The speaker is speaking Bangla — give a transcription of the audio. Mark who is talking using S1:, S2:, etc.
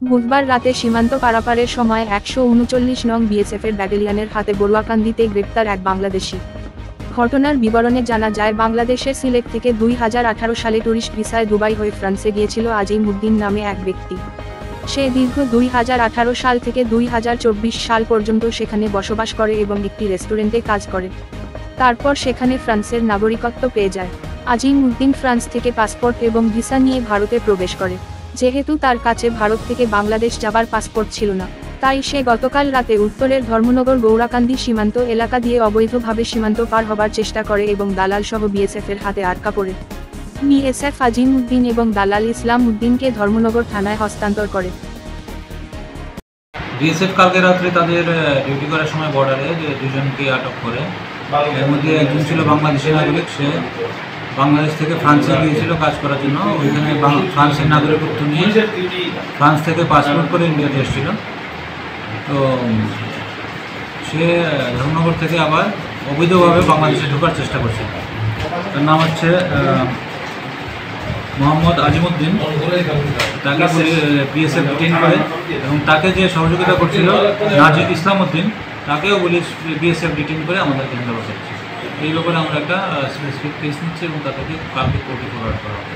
S1: বুধবার রাতে সীমান্ত পারাপারের সময় ১৩৯ নং বিএসএফের ব্যাটালিয়নের হাতে বড়ুয়াকান্দিতে গ্রেপ্তার এক বাংলাদেশি। ঘটনার বিবরণে জানা যায়, বাংলাদেশের সিলেট থেকে ২০১৮ সালে ট্যুরিস্ট ভিসায় দুবাই হয়ে ফ্রান্সে গিয়েছিল আজিম উদ্দিন নামে এক ব্যক্তি। সে দীর্ঘ ২০১৮ সাল থেকে ২০২৪ সাল পর্যন্ত সেখানে বসবাস করে এবং একটি রেস্টুরেন্টে কাজ করে। তারপর সেখানে ফ্রান্সের নাগরিকত্ব পেয়ে যায়। আজিম উদ্দিন ফ্রান্স থেকে পাসপোর্ট এবং ভিসা নিয়ে ভারতে প্রবেশ করে। যেহেতু তার কাছে ভারত থেকে বাংলাদেশ যাবার পাসপোর্ট ছিল না, তাই সে গতকাল রাতে উত্তরের ধর্মনগর গৌরাকান্দি সীমান্ত এলাকা দিয়ে অবৈধভাবে সীমান্ত পার হবার চেষ্টা করে এবং দালাল সহ বিএসএফের হাতে আটকা পড়ে। বিএসএফ আজিম উদ্দিন এবং দালাল ইসলাম উদ্দিনকে ধর্মনগর থানায় হস্তান্তর করে।
S2: বিএসএফ কালকে রাত্রে তাদের ডিউটি করার সময় বর্ডারে দুজনকে আটক করে। এর মধ্যে একজন ছিল বাংলাদেশি নাগরিক, সে বাংলাদেশ থেকে ফ্রান্সে গিয়েছিল কাজ করার জন্য। ওইখানে ফ্রান্সের নাগরিকত্ব নিয়ে ফ্রান্স থেকে পাসপোর্ট করে ইন্ডিয়াতে এসেছিল। তো সে ধর্মনগর থেকে আবার অবৈধভাবে বাংলাদেশে ঢোকার চেষ্টা করছে। তার নাম হচ্ছে মোহাম্মদ আজিমউদ্দিন। তাকে বিএসএফ ডিটেইন করে এবং তাকে যে সহযোগিতা করছিল নাজিদ ইসলাম উদ্দিন, তাকেও বিএসএফ ডিটেইন করে আমাদেরকে হ্যান্ড ওভার করছে। এই ব্যাপারে আমরা একটা স্পেসিফিক কেস নিচ্ছি এবং তাদেরকে কালকে কোর্টে ফরওয়ার্ড করা হবে।